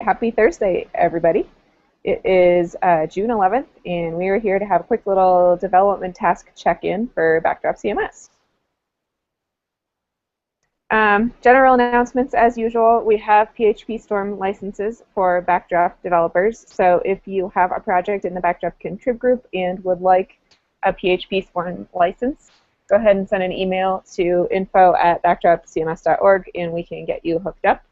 Happy Thursday, everybody. It is June 11th, and we are here to have a quick little development task check-in for Backdrop CMS. General announcements, as usual, we have PHP Storm licenses for Backdrop developers. So if you have a project in the Backdrop contrib group and would like a PHP Storm license, go ahead and send an email to info@backdropcms.org, and we can get you hooked up.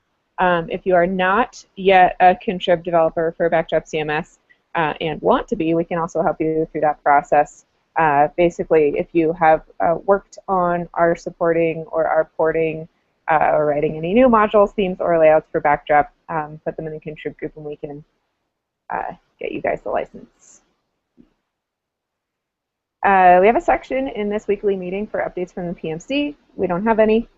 If you are not yet a contrib developer for Backdrop CMS and want to be, we can also help you through that process. Basically, if you have worked on our supporting or our porting or writing any new modules, themes, or layouts for Backdrop, put them in the contrib group and we can get you guys the license. We have a section in this weekly meeting for updates from the PMC. We don't have any.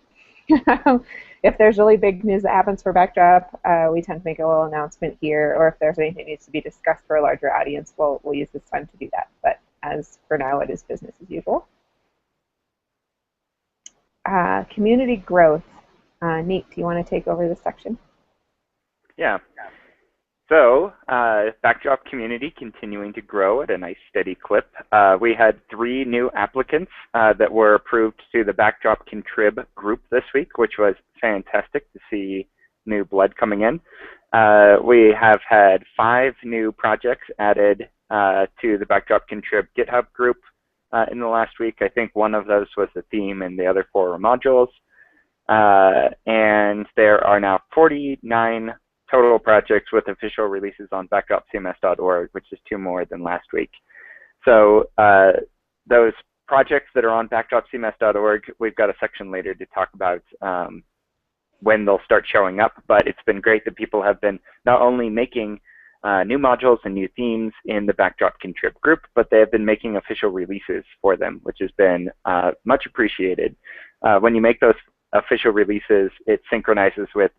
If there's really big news that happens for Backdrop, we tend to make a little announcement here, or if there's anything that needs to be discussed for a larger audience, we'll use this time to do that. But as for now, it is business as usual. Community growth. Nate, do you want to take over this section? Yeah. So, Backdrop community continuing to grow at a nice steady clip. We had 3 new applicants that were approved to the Backdrop contrib group this week, which was fantastic to see new blood coming in. We have had 5 new projects added to the Backdrop contrib GitHub group in the last week. I think one of those was a theme and the other 4 were modules. And there are now 49 total projects with official releases on backdropcms.org, which is 2 more than last week. So those projects that are on backdropcms.org, we've got a section later to talk about when they'll start showing up, but it's been great that people have been not only making new modules and new themes in the Backdrop contrib group, but they have been making official releases for them, which has been much appreciated. When you make those official releases, it synchronizes with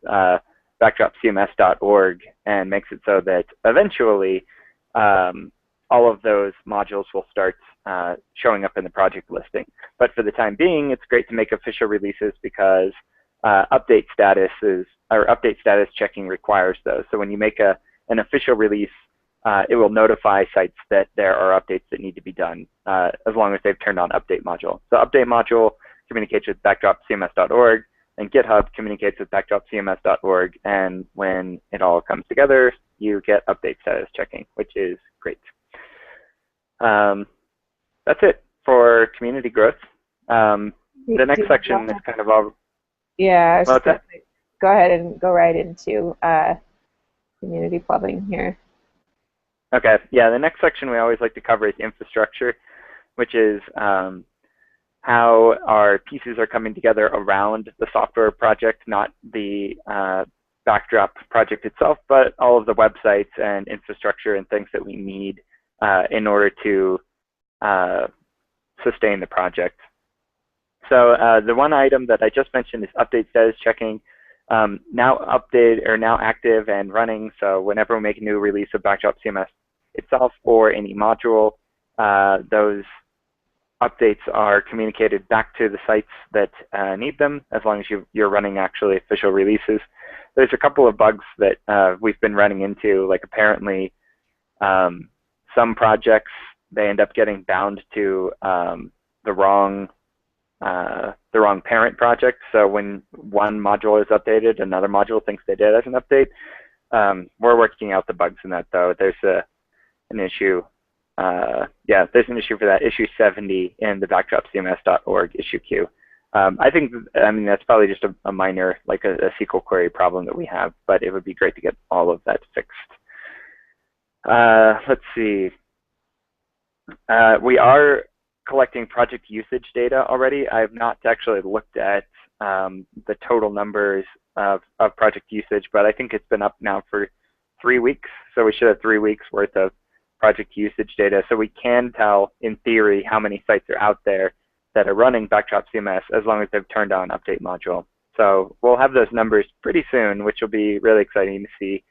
backdropcms.org and makes it so that eventually all of those modules will start showing up in the project listing. But for the time being, it's great to make official releases because update status checking requires those. So when you make an official release, it will notify sites that there are updates that need to be done as long as they've turned on update module. So update module communicates with backdropcms.org, and GitHub communicates with backdropcms.org, and when it all comes together, you get update status checking, which is great. That's it for community growth. The next section is kind of all... Yeah, go ahead and go right into community plumbing here. Okay, yeah, the next section we always like to cover is infrastructure, which is how our pieces are coming together around the software project, not the Backdrop project itself, but all of the websites and infrastructure and things that we need in order to sustain the project. So the one item that I just mentioned is update status checking. Now active and running. So whenever we make a new release of Backdrop CMS itself or any module, those updates are communicated back to the sites that need them, as long as you're running actually official releases. There's a couple of bugs that we've been running into, like apparently some projects, they end up getting bound to the wrong parent project. So when one module is updated, another module thinks they did as an update. We're working out the bugs in that, though. There's an issue. Yeah, there's an issue for that, issue 70 in the backdropcms.org issue queue. I mean, that's probably just a minor, like a SQL query problem that we have, but it would be great to get all of that fixed. Let's see. We are collecting project usage data already. I have not actually looked at the total numbers of project usage, but I think it's been up now for 3 weeks. So we should have 3 weeks worth of project usage data. So we can tell, in theory, how many sites are out there that are running Backdrop CMS as long as they've turned on update module. So we'll have those numbers pretty soon, which will be really exciting to see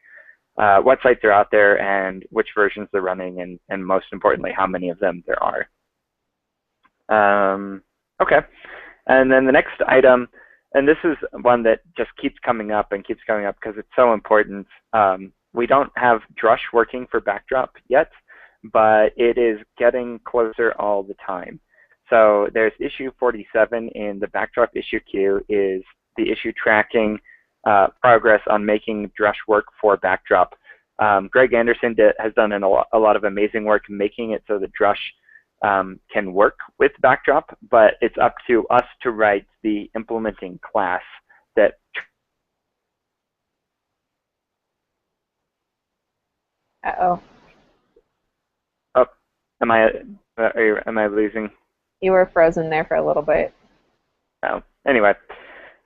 what sites are out there and which versions they're running, and most importantly, how many of them there are. Okay, and then the next item and this is one that just keeps coming up and keeps coming up because it's so important. We don't have Drush working for Backdrop yet, but it is getting closer all the time. So there's issue 47 in the Backdrop issue queue is the issue tracking progress on making Drush work for Backdrop. Greg Anderson has done a lot of amazing work making it so that Drush can work with Backdrop, but it's up to us to write the implementing class that. Uh-oh. Oh, am I losing? You were frozen there for a little bit. Oh, anyway.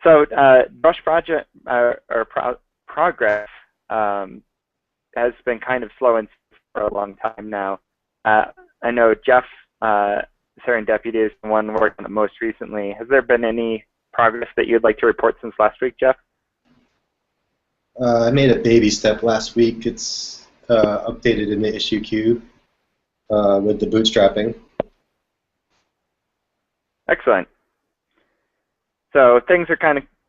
So Drush project progress has been kind of slow and for a long time now. I know Jeff Serendipity is the one working on it most recently. Has there been any progress that you'd like to report since last week, Jeff? I made a baby step last week. It's updated in the issue queue with the bootstrapping. Excellent. So things are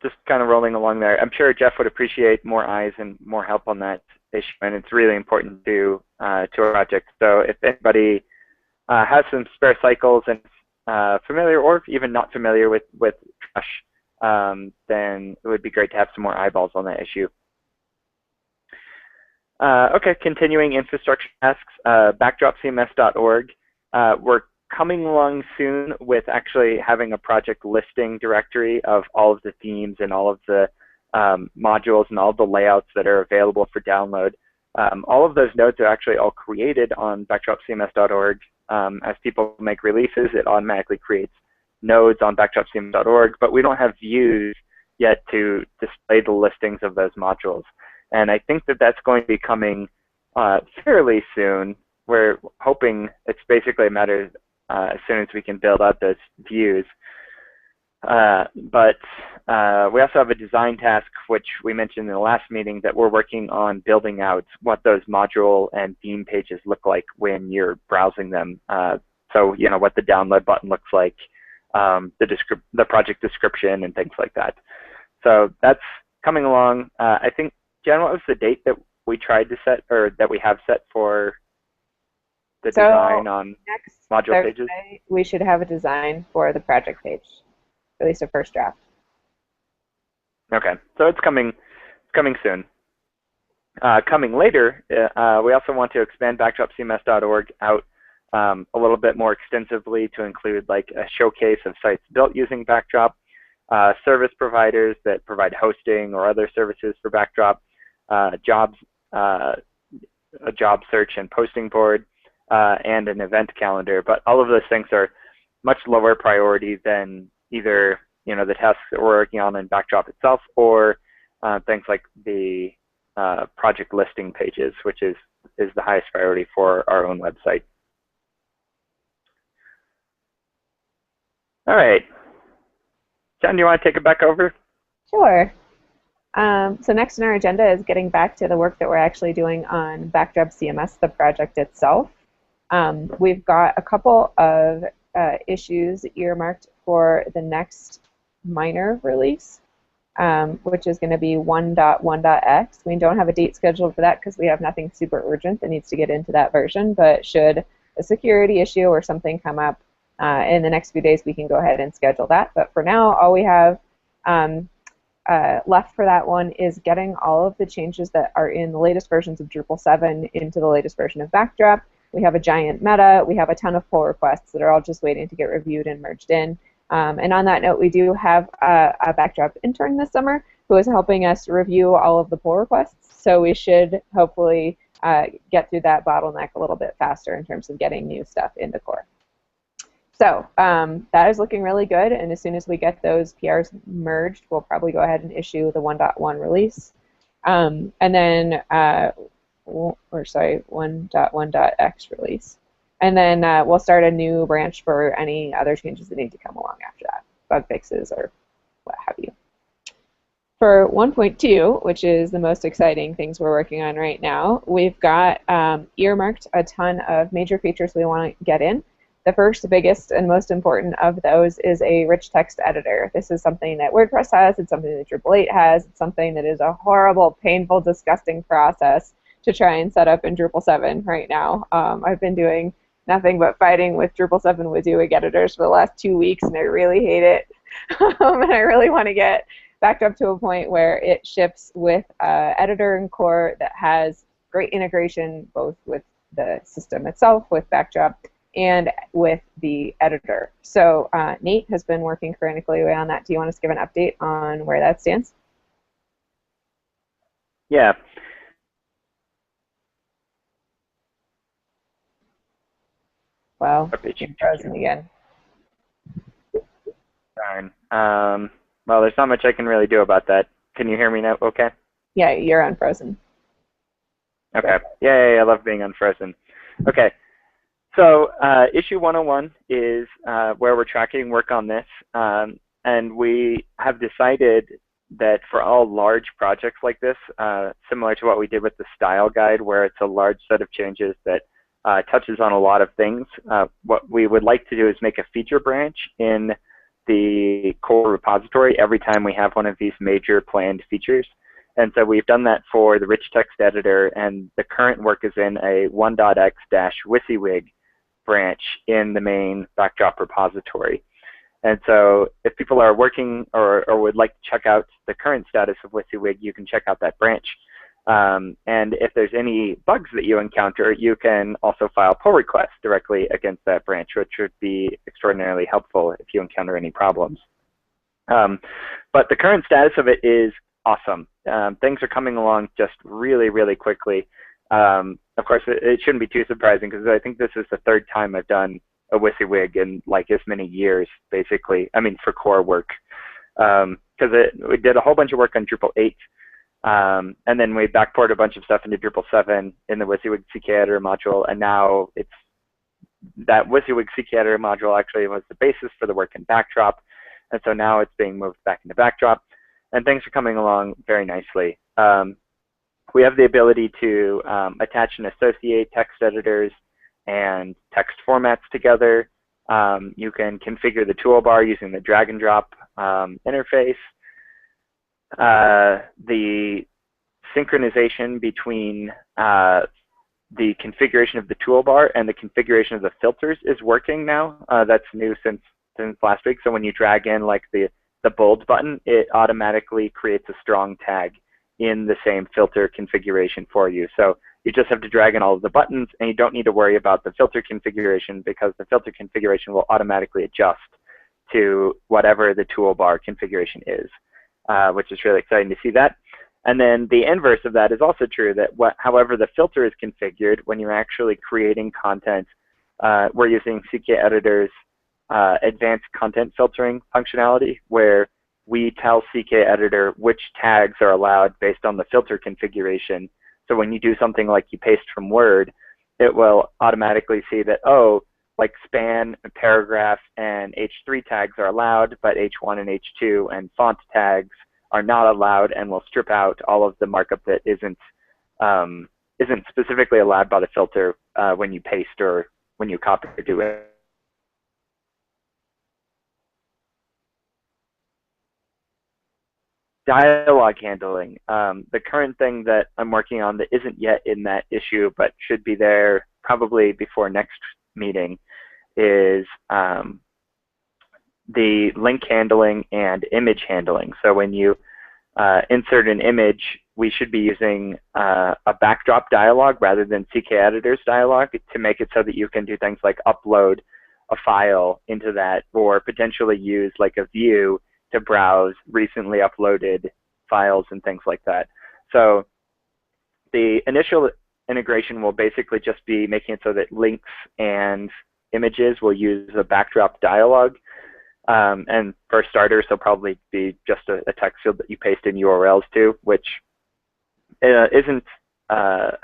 just kind of rolling along there. I'm sure Jeff would appreciate more eyes and more help on that issue, and it's really important to our project. So if anybody has some spare cycles and familiar or even not familiar with Drush, then it would be great to have some more eyeballs on that issue. Okay, continuing infrastructure tasks, backdropcms.org. We're coming along soon with actually having a project listing directory of all of the themes and all of the modules and all of the layouts that are available for download. All of those nodes are actually all created on backdropcms.org. As people make releases, it automatically creates nodes on backdropcms.org, but we don't have views yet to display the listings of those modules. And I think that that's going to be coming fairly soon. We're hoping it's basically a matter of as soon as we can build out those views. But we also have a design task, which we mentioned in the last meeting, that we're working on building out what those module and theme pages look like when you're browsing them. So, you know, what the download button looks like, the project description, and things like that. So that's coming along. I think, Jen, what was the date that we tried to set, or that we have set for the design on module Thursday, pages? We should have a design for the project page, at least a first draft. Okay, so it's coming soon. Coming later, we also want to expand backdropcms.org out a little bit more extensively to include like a showcase of sites built using Backdrop, service providers that provide hosting or other services for Backdrop, a job search and posting board, and an event calendar. But all of those things are much lower priority than either the tasks that we're working on in Backdrop itself, or things like the project listing pages, which is the highest priority for our own website. All right. John, do you want to take it back over? Sure. So next on our agenda is getting back to the work that we're actually doing on Backdrop CMS, the project itself. We've got a couple of issues earmarked for the next minor release, which is going to be 1.1.x. We don't have a date scheduled for that because we have nothing super urgent that needs to get into that version, but should a security issue or something come up in the next few days, we can go ahead and schedule that. But for now, all we have left for that one is getting all of the changes that are in the latest versions of Drupal 7 into the latest version of Backdrop. We have a giant meta. We have a ton of pull requests that are all just waiting to get reviewed and merged in. And on that note, we do have a Backdrop intern this summer who is helping us review all of the pull requests. So we should hopefully get through that bottleneck a little bit faster in terms of getting new stuff into core. So that is looking really good. And as soon as we get those PRs merged, we'll probably go ahead and issue the 1.1 release. And then 1.1.x release. And then we'll start a new branch for any other changes that need to come along after that, bug fixes or what have you. For 1.2, which is the most exciting things we're working on right now, we've got earmarked a ton of major features we want to get in. The first, biggest, and most important of those is a rich text editor. This is something that WordPress has. It's something that Drupal 8 has. It's something that is a horrible, painful, disgusting process to try and set up in Drupal 7 right now. I've been doing nothing but fighting with Drupal 7 WYSIWYG editors for the last 2 weeks, and I really hate it. And I really want to get backed up to a point where it ships with editor and core that has great integration both with the system itself, with Backdrop, and with the editor. So Nate has been working frantically away on that. Do you want us to give an update on where that stands? Yeah. Well, you're frozen again. Darn. Well, there's not much I can really do about that. Can you hear me now? Okay. Yeah, you're unfrozen. Okay. Yay, I love being unfrozen. Okay. So issue 101 is where we're tracking work on this. And we have decided that for all large projects like this, similar to what we did with the style guide, where it's a large set of changes that touches on a lot of things, what we would like to do is make a feature branch in the core repository every time we have one of these major planned features. And so we've done that for the rich text editor, and the current work is in a 1.x-WYSIWYG branch in the main Backdrop repository. And so if people are working or would like to check out the current status of WYSIWYG, you can check out that branch. And if there's any bugs that you encounter, you can also file pull requests directly against that branch, which would be extraordinarily helpful if you encounter any problems. But the current status of it is awesome. Things are coming along just really, really quickly. Of course, it shouldn't be too surprising because I think this is the third time I've done a WYSIWYG in like as many years, basically. I mean, for core work. Because we did a whole bunch of work on Drupal 8. And then we backported a bunch of stuff into Drupal 7 in the WYSIWYG CK editor module, and now it's that WYSIWYG CK editor module actually was the basis for the work in Backdrop, and so now it's being moved back into Backdrop, and things are coming along very nicely. We have the ability to attach and associate text editors and text formats together. You can configure the toolbar using the drag and drop interface. The synchronization between the configuration of the toolbar and the configuration of the filters is working now. That's new since last week. So when you drag in like the bold button, it automatically creates a strong tag in the same filter configuration for you. So you just have to drag in all of the buttons, and you don't need to worry about the filter configuration because the filter configuration will automatically adjust to whatever the toolbar configuration is. Which is really exciting to see that. And then the inverse of that is also true, that however the filter is configured, when you're actually creating content, we're using CK Editor's advanced content filtering functionality, where we tell CK Editor which tags are allowed based on the filter configuration. So when you do something like you paste from Word, it will automatically see that, oh, like span, paragraph, and H3 tags are allowed, but H1 and H2 and font tags are not allowed, and will strip out all of the markup that isn't specifically allowed by the filter when you paste or when you copy or do it. Dialogue handling. The current thing that I'm working on that isn't yet in that issue, but should be there probably before next meeting, is the link handling and image handling. So when you insert an image, we should be using a backdrop dialog rather than CK Editor's dialog to make it so that you can do things like upload a file into that, or potentially use like a view to browse recently uploaded files and things like that. So the initial integration will basically just be making it so that links and images will use a backdrop dialog. And for starters, there'll probably be just a text field that you paste in URLs to, which isn't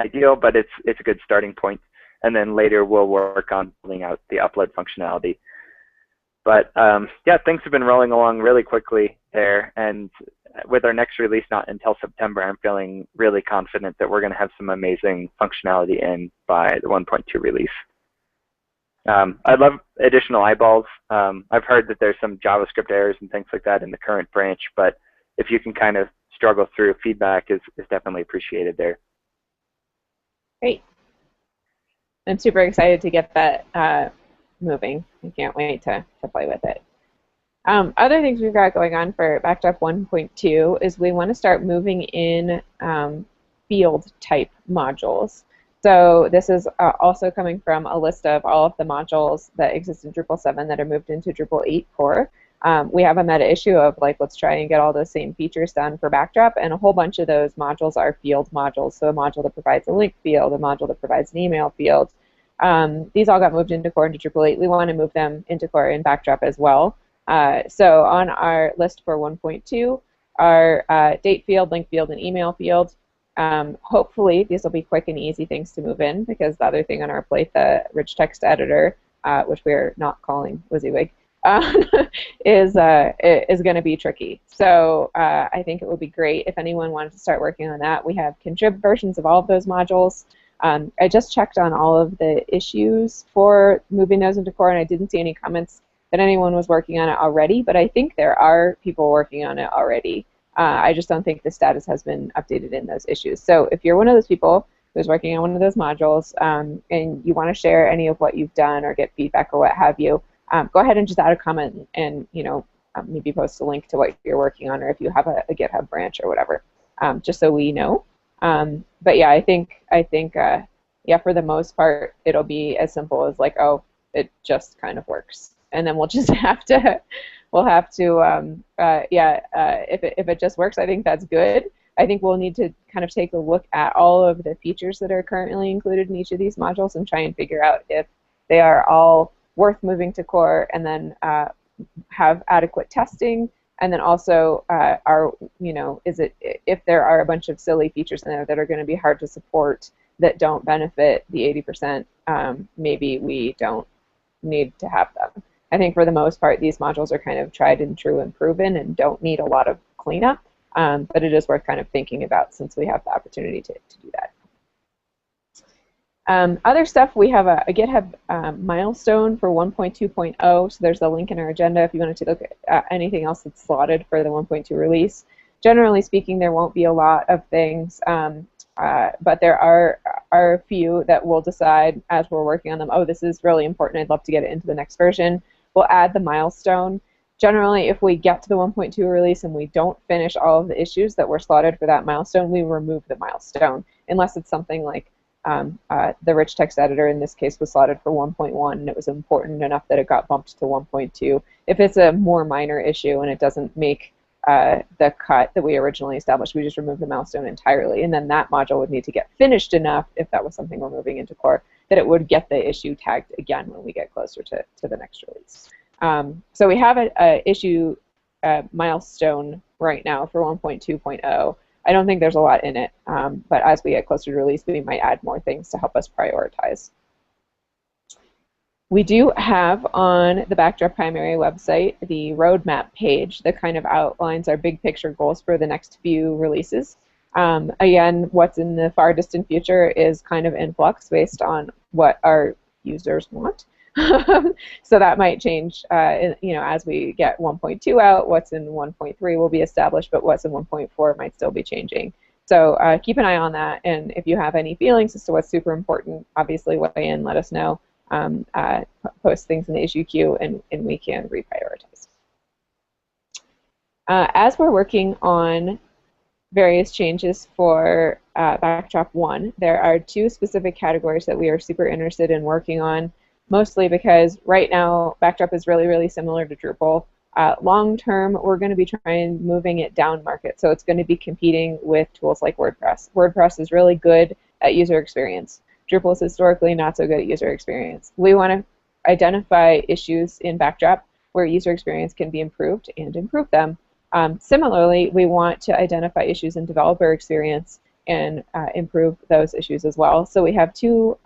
ideal, but it's a good starting point. And then later we'll work on building out the upload functionality. But yeah, things have been rolling along really quickly there. And with our next release not until September, I'm feeling really confident that we're going to have some amazing functionality in by the 1.2 release. I'd love additional eyeballs. I've heard that there's some JavaScript errors and things like that in the current branch, but if you can kind of struggle through, feedback is definitely appreciated there. Great. I'm super excited to get that moving. I can't wait to play with it. Other things we've got going on for Backdrop 1.2 is we want to start moving in field type modules. So this is also coming from a list of all of the modules that exist in Drupal 7 that are moved into Drupal 8 core. We have a meta issue of like, let's try and get all those same features done for Backdrop, and a whole bunch of those modules are field modules. So a module that provides a link field, a module that provides an email field. These all got moved into core into Drupal 8. We want to move them into core in Backdrop as well. So on our list for 1.2 are date field, link field, and email field. Hopefully these will be quick and easy things to move in, because the other thing on our plate, the rich text editor, which we're not calling WYSIWYG, is going to be tricky. So I think it would be great if anyone wanted to start working on that. We have contrib versions of all of those modules. I just checked on all of the issues for moving those into core, and I didn't see any comments that anyone was working on it already, but I think there are people working on it already. I just don't think the status has been updated in those issues. So if you're one of those people who's working on one of those modules and you want to share any of what you've done or get feedback or what have you, go ahead and just add a comment and maybe post a link to what you're working on, or if you have a GitHub branch or whatever, just so we know. But yeah, I think yeah, for the most part, it'll be as simple as like, oh, it just kind of works, and then we'll just have to, if it just works, I think that's good. I think we'll need to kind of take a look at all of the features that are currently included in each of these modules and try and figure out if they are all worth moving to core, and then have adequate testing, and then also if there are a bunch of silly features in there that are going to be hard to support that don't benefit the 80%, maybe we don't need to have them. I think for the most part, these modules are kind of tried and true and proven and don't need a lot of cleanup, but it is worth kind of thinking about since we have the opportunity to do that. Other stuff, we have a GitHub milestone for 1.2.0, so there's a link in our agenda if you wanted to look at anything else that's slotted for the 1.2 release. Generally speaking, there won't be a lot of things, but there are a few that we'll decide as we're working on them, oh, this is really important, I'd love to get it into the next version. We'll add the milestone. Generally, if we get to the 1.2 release and we don't finish all of the issues that were slotted for that milestone, we remove the milestone, unless it's something like the rich text editor in this case was slotted for 1.1 and it was important enough that it got bumped to 1.2. If it's a more minor issue and it doesn't make the cut that we originally established, we just remove the milestone entirely, and then that module would need to get finished enough, if that was something we're moving into core, that it would get the issue tagged again when we get closer to the next release. So we have a issue milestone right now for 1.2.0. I don't think there's a lot in it, but as we get closer to release, we might add more things to help us prioritize. We do have on the Backdrop primary website the roadmap page that kind of outlines our big picture goals for the next few releases. Again, what's in the far distant future is kind of in flux based on what our users want. So that might change, as we get 1.2 out. What's in 1.3 will be established, but what's in 1.4 might still be changing. So keep an eye on that, and if you have any feelings as to what's super important, obviously weigh in, let us know. Post things in the issue queue, and we can reprioritize. As we're working on various changes for Backdrop 1, there are two specific categories that we are super interested in working on, mostly because right now Backdrop is really, really similar to Drupal. Long term, we're going to be trying moving it down market, so it's going to be competing with tools like WordPress. WordPress is really good at user experience. Drupal is historically not so good at user experience. We want to identify issues in Backdrop where user experience can be improved and improve them. Similarly, we want to identify issues in developer experience and improve those issues as well. So we have two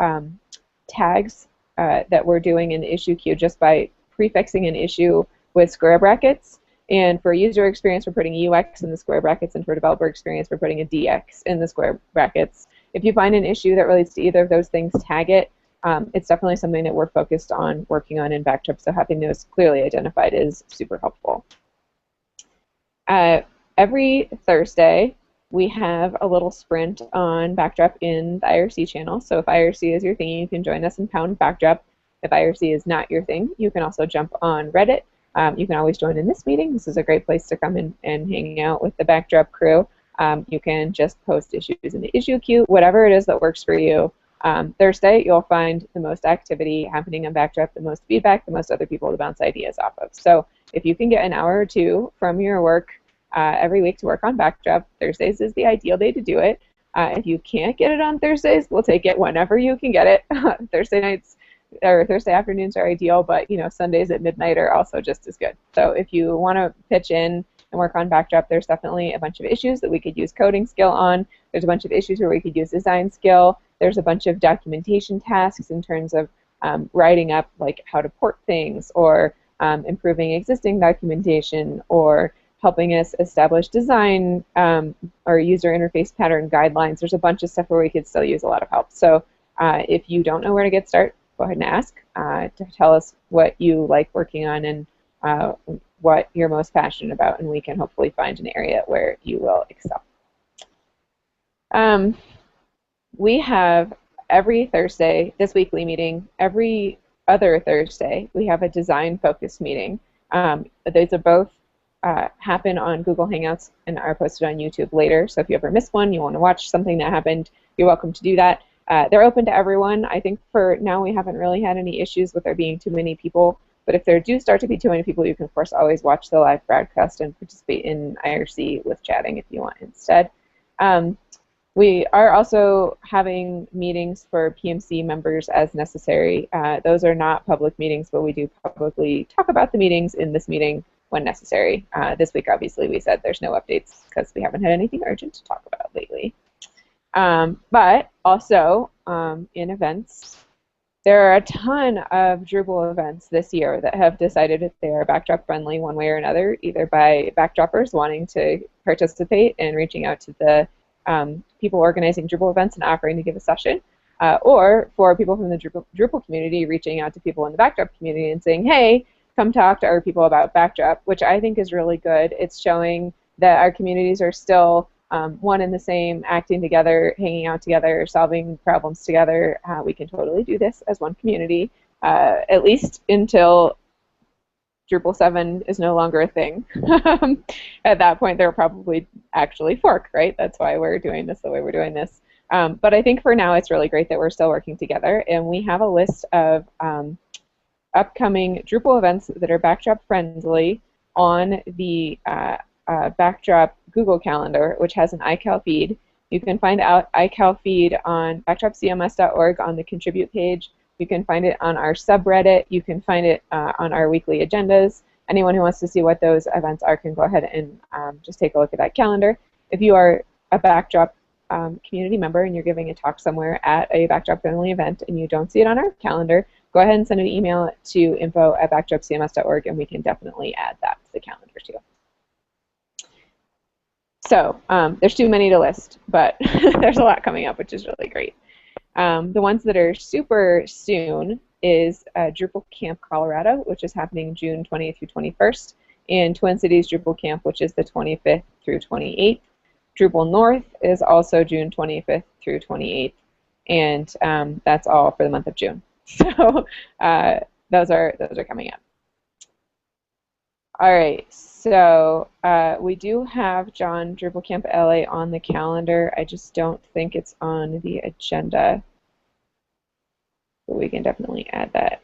tags that we're doing in the issue queue just by prefixing an issue with square brackets. And for user experience, we're putting a UX in the square brackets, and for developer experience, we're putting a DX in the square brackets. If you find an issue that relates to either of those things, tag it. it's definitely something that we're focused on working on in Backdrop, so having those clearly identified is super helpful. Every Thursday, we have a little sprint on Backdrop in the IRC channel. So if IRC is your thing, you can join us and pound Backdrop. If IRC is not your thing, you can also jump on Reddit. You can always join in this meeting. This is a great place to come in and hang out with the Backdrop crew. You can just post issues in the issue queue, whatever it is that works for you. Thursday, you'll find the most activity happening on Backdrop, the most feedback, the most other people to bounce ideas off of. So if you can get an hour or two from your work every week to work on Backdrop, Thursdays is the ideal day to do it. If you can't get it on Thursdays, we'll take it whenever you can get it. Thursday nights or Thursday afternoons are ideal, but Sundays at midnight are also just as good. So if you want to pitch in and work on Backdrop, there's definitely a bunch of issues that we could use coding skill on. There's a bunch of issues where we could use design skill. There's a bunch of documentation tasks in terms of writing up like how to port things, or improving existing documentation, or helping us establish design or user interface pattern guidelines. There's a bunch of stuff where we could still use a lot of help. So if you don't know where to get started, go ahead and ask to tell us what you like working on and what you're most passionate about, and we can hopefully find an area where you will excel. We have every Thursday this weekly meeting. Every other Thursday we have a design-focused meeting. Those are both happen on Google Hangouts and are posted on YouTube later. So if you ever miss one, you want to watch something that happened, you're welcome to do that. They're open to everyone. I think for now we haven't really had any issues with there being too many people. But if there do start to be too many people, you can of course always watch the live broadcast and participate in IRC with chatting if you want instead. We are also having meetings for PMC members as necessary. Those are not public meetings, but we do publicly talk about the meetings in this meeting when necessary. This week, obviously, we said there's no updates because we haven't had anything urgent to talk about lately. But also, in events, there are a ton of Drupal events this year that have decided that they are Backdrop friendly one way or another, either by Backdroppers wanting to participate and reaching out to the people organizing Drupal events and offering to give a session, or for people from the Drupal community reaching out to people in the Backdrop community and saying, hey, come talk to our people about Backdrop, which I think is really good. It's showing that our communities are still one and the same, acting together, hanging out together, solving problems together. We can totally do this as one community, at least until Drupal 7 is no longer a thing. At that point, they'll probably actually fork, right? That's why we're doing this the way we're doing this. But I think for now, it's really great that we're still working together, and we have a list of upcoming Drupal events that are Backdrop friendly on the Backdrop Google Calendar, which has an iCal feed. You can find out iCal feed on backdropcms.org on the contribute page. You can find it on our subreddit. You can find it on our weekly agendas. Anyone who wants to see what those events are can go ahead and just take a look at that calendar. If you are a Backdrop community member and you're giving a talk somewhere at a Backdrop-friendly event and you don't see it on our calendar, go ahead and send an email to info@backdropcms.org and we can definitely add that to the calendar too. So there's too many to list, but there's a lot coming up, which is really great. The ones that are super soon is Drupal Camp Colorado, which is happening June 20th through 21st, and Twin Cities Drupal Camp, which is the 25th through 28th. Drupal North is also June 25th through 28th, and that's all for the month of June. So those are coming up. All right, so we do have John Drupal Camp LA on the calendar. I just don't think it's on the agenda, but we can definitely add that.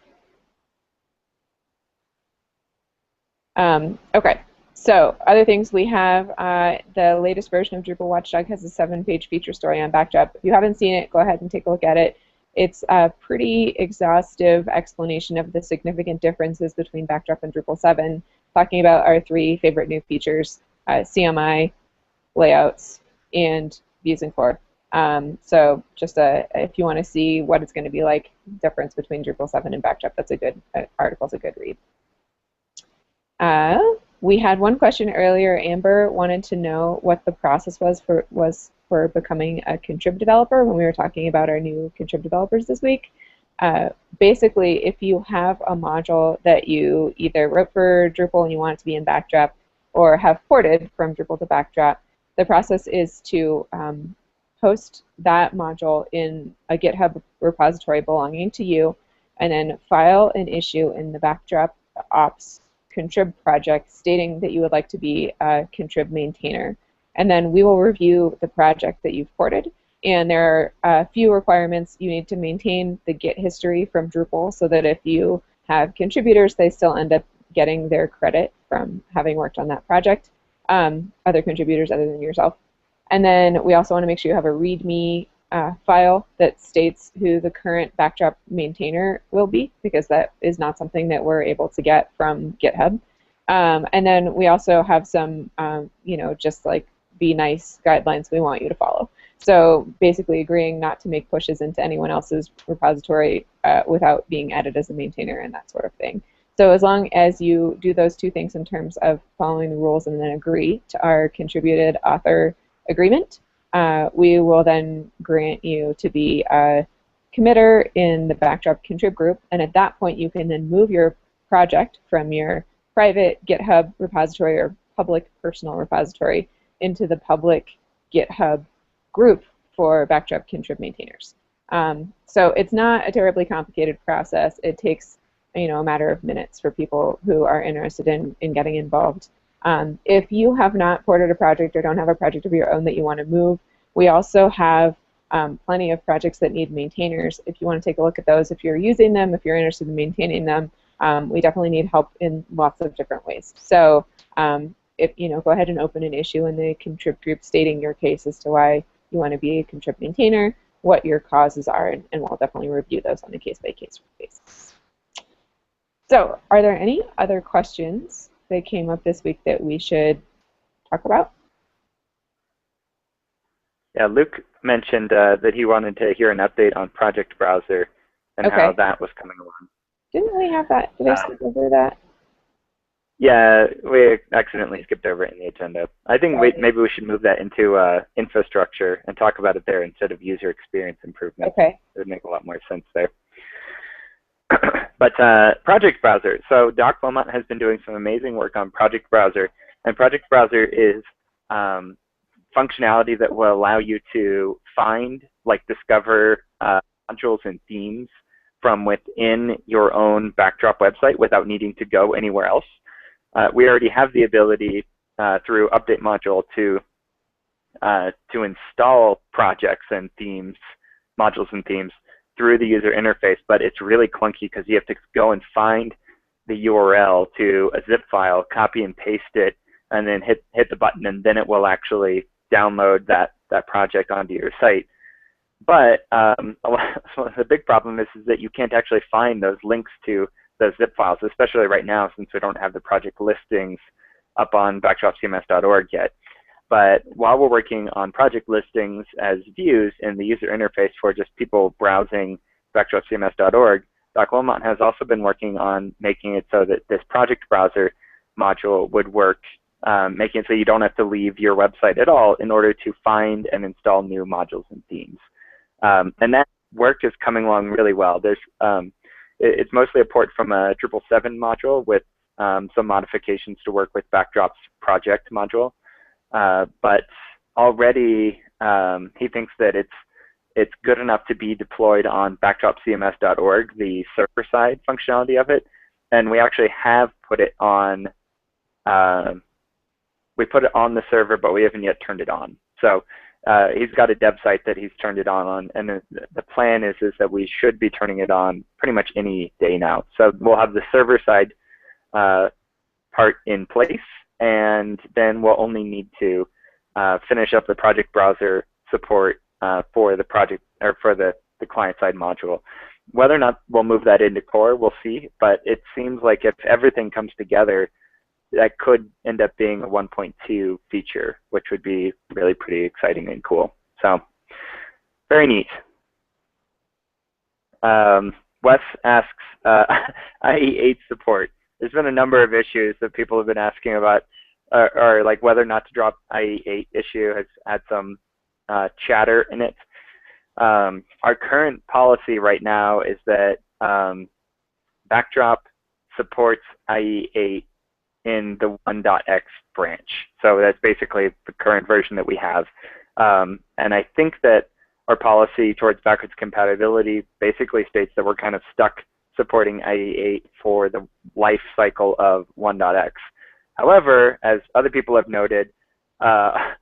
Okay, so other things we have, the latest version of Drupal Watchdog has a 7-page feature story on Backdrop. If you haven't seen it, go ahead and take a look at it. It's a pretty exhaustive explanation of the significant differences between Backdrop and Drupal 7, talking about our 3 favorite new features, CMI, layouts, and views and core. So just if you want to see what it's going to be like, difference between Drupal 7 and Backdrop, that's a good article's a good read. We had one question earlier. Amber wanted to know what the process was for becoming a contrib developer when we were talking about our new contrib developers this week. Basically, if you have a module that you either wrote for Drupal and you want it to be in Backdrop, or have ported from Drupal to Backdrop, the process is to host that module in a GitHub repository belonging to you, and then file an issue in the Backdrop ops contrib project stating that you would like to be a contrib maintainer. And then we will review the project that you've ported. And there are a few requirements. You need to maintain the Git history from Drupal so that if you have contributors, they still end up getting their credit from having worked on that project, other contributors other than yourself. And then we also want to make sure you have a README file that states who the current Backdrop maintainer will be, because that is not something that we're able to get from GitHub. And then we also have some, just like be nice guidelines we want you to follow. So basically agreeing not to make pushes into anyone else's repository without being added as a maintainer and that sort of thing. So as long as you do those two things in terms of following the rules and then agree to our contributed author agreement, we will then grant you to be a committer in the Backdrop contrib group. And at that point, you can then move your project from your private GitHub repository or public personal repository into the public GitHub group for Backdrop contrib maintainers. So it's not a terribly complicated process. It takes a matter of minutes for people who are interested in getting involved. If you have not ported a project or don't have a project of your own that you want to move, we also have plenty of projects that need maintainers. If you want to take a look at those, if you're using them, if you're interested in maintaining them, we definitely need help in lots of different ways. So go ahead and open an issue in the contrib group stating your case as to why you want to be a contrib maintainer, what your causes are, and we'll definitely review those on a case-by-case basis. So are there any other questions that came up this week that we should talk about? Yeah, Luke mentioned that he wanted to hear an update on Project Browser and how that was coming along. Didn't we have that? Did I skip over that? Yeah, we accidentally skipped over it in the agenda. I think maybe we should move that into infrastructure and talk about it there instead of user experience improvement. Okay. It would make a lot more sense there. But Project Browser. So Doc Wilmot has been doing some amazing work on Project Browser, and Project Browser is functionality that will allow you to find, discover modules and themes from within your own Backdrop website without needing to go anywhere else. We already have the ability through Update module to install projects and themes, modules and themes through the user interface, but it's really clunky because you have to go and find the URL to a zip file, copy and paste it, and then hit the button, and then it will actually download that project onto your site. But so the big problem is that you can't actually find those links to those zip files, especially right now since we don't have the project listings up on backdropcms.org yet. But while we're working on project listings as views in the user interface for just people browsing backdropcms.org, Doc Wilmot has also been working on making it so that this project browser module would work, making it so you don't have to leave your website at all in order to find and install new modules and themes. And that work is coming along really well. There's it's mostly a port from a Drupal 7 module with some modifications to work with Backdrop's project module. But already he thinks that it's good enough to be deployed on backdropcms.org, the server-side functionality of it. And we actually have put it on, the server, but we haven't yet turned it on. So he's got a dev site that he's turned it on, and the plan is that we should be turning it on pretty much any day now. So we'll have the server-side part in place, and then we'll only need to finish up the project browser support for the project or for the client-side module. Whether or not we'll move that into core, we'll see. But it seems like if everything comes together, that could end up being a 1.2 feature, which would be really pretty exciting and cool. So very neat. Wes asks IE8 support. There's been a number of issues that people have been asking about, or like whether or not to drop IE8 issue has had some chatter in it. Our current policy right now is that Backdrop supports IE8 in the 1.x branch. So that's basically the current version that we have. And I think that our policy towards backwards compatibility basically states that we're kind of stuck supporting IE8 for the life cycle of 1.x. However, as other people have noted, our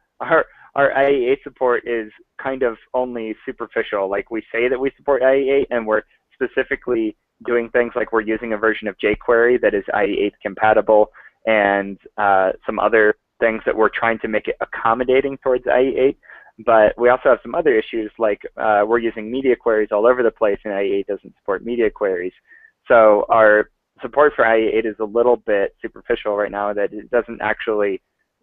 IE8 support is kind of only superficial. Like, we say that we support IE8, and we're specifically doing things like we're using a version of jQuery that is IE8 compatible, and some other things that we're trying to make it accommodating towards IE8. But we also have some other issues, like we're using media queries all over the place, and IE8 doesn't support media queries. So our support for IE8 is a little bit superficial right now, that it doesn't actually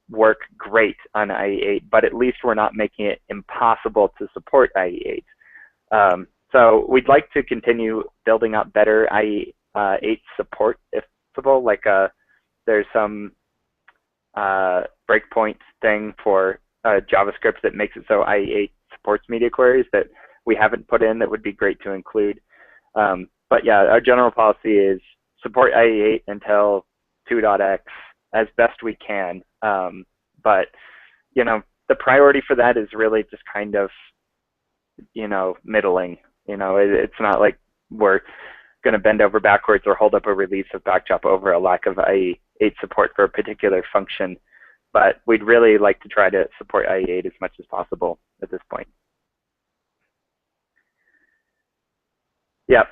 work great on IE8, but at least we're not making it impossible to support IE8. So we'd like to continue building up better IE8 support if possible. Like there's some breakpoint thing for JavaScript that makes it so IE8 supports media queries that we haven't put in that would be great to include. But yeah, our general policy is support IE8 until 2.x as best we can. But, you know, the priority for that is really just kind of, you know, middling. You know, it's not like we're going to bend over backwards or hold up a release of Backdrop over a lack of IE8 support for a particular function. But we'd really like to try to support IE8 as much as possible at this point. Yep,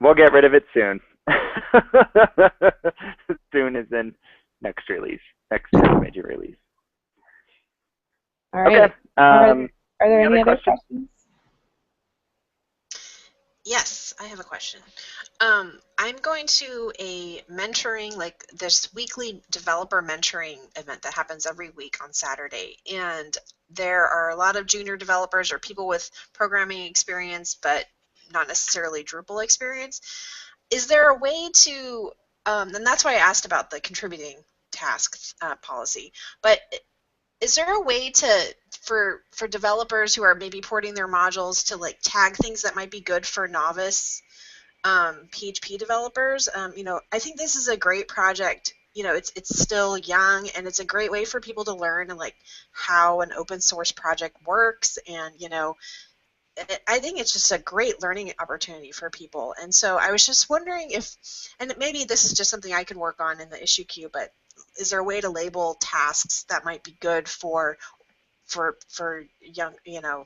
we'll get rid of it soon. Soon as in next release, next major release. All right. Okay. Are there any other questions? Yes, I have a question. I'm going to a mentoring, like this weekly developer mentoring event that happens every week on Saturday. And there are a lot of junior developers or people with programming experience, but not necessarily Drupal experience. Is there a way to, and that's why I asked about the contributing tasks policy, but is there a way to, for developers who are maybe porting their modules to like tag things that might be good for novice PHP developers? You know, I think this is a great project. You know, it's still young, and it's a great way for people to learn and like how an open source project works. And you know, I think it's just a great learning opportunity for people. And so I was just wondering if, and maybe this is just something I can work on in the issue queue, but is there a way to label tasks that might be good for young, you know,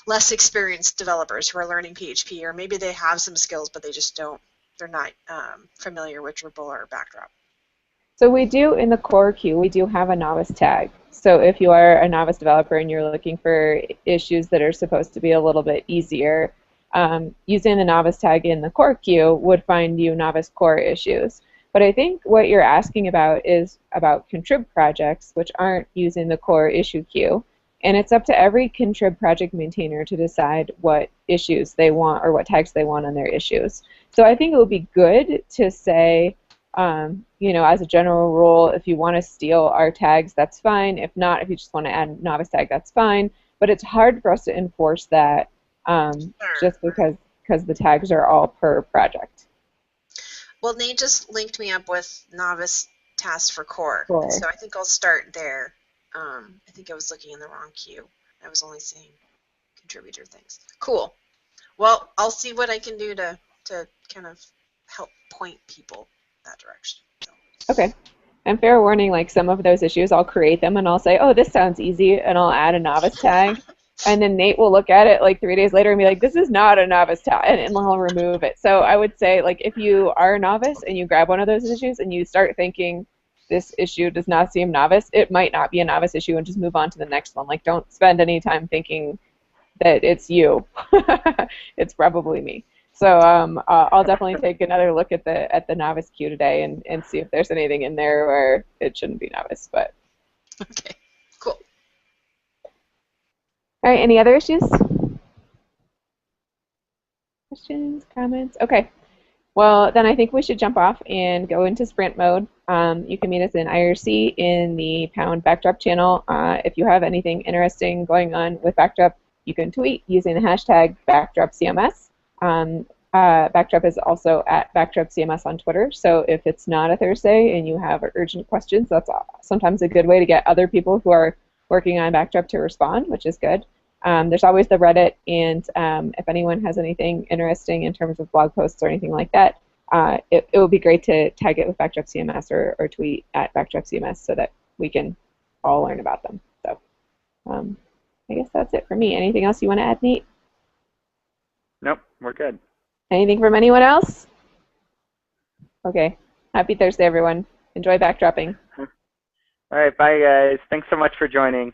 less experienced developers who are learning PHP, or maybe they have some skills but they just don't, they're not familiar with Drupal or Backdrop? So we do, in the core queue, we do have a novice tag. So if you are a novice developer and you're looking for issues that are supposed to be a little bit easier, using the novice tag in the core queue would find you novice core issues. But I think what you're asking about is about contrib projects, which aren't using the core issue queue. And it's up to every contrib project maintainer to decide what issues they want or what tags they want on their issues. So I think it would be good to say, you know, as a general rule, if you want to steal our tags, that's fine. If not, if you just want to add a novice tag, that's fine. But it's hard for us to enforce that just because the tags are all per project. Well, Nate just linked me up with Novice Tasks for Core. So I think I'll start there. I think I was looking in the wrong queue. I was only seeing contributor things. Cool. Well, I'll see what I can do to kind of help point people that direction. So. Okay. And fair warning, like some of those issues, I'll create them and I'll say, oh, this sounds easy, and I'll add a novice tag. And then Nate will look at it like 3 days later and be like, this is not a novice tag, and he'll remove it. So I would say, like, if you are a novice and you grab one of those issues and you start thinking this issue does not seem novice, it might not be a novice issue, and just move on to the next one. Like, don't spend any time thinking that it's you. It's probably me. So I'll definitely take another look at the novice queue today and see if there's anything in there where it shouldn't be novice. But okay, cool. All right, any other issues? Questions, comments? Okay. Well, then I think we should jump off and go into sprint mode. You can meet us in IRC in the # Backdrop channel. If you have anything interesting going on with Backdrop, you can tweet using the hashtag #BackdropCMS. Backdrop is also at BackdropCMS on Twitter, so if it's not a Thursday and you have urgent questions, that's sometimes a good way to get other people who are working on Backdrop to respond, which is good. There's always the Reddit, and if anyone has anything interesting in terms of blog posts or anything like that, it would be great to tag it with BackdropCMS or tweet at BackdropCMS so that we can all learn about them. So I guess that's it for me. Anything else you want to add, Nate? Nope, we're good. Anything from anyone else? Okay. Happy Thursday, everyone. Enjoy backdropping. All right, bye, guys. Thanks so much for joining.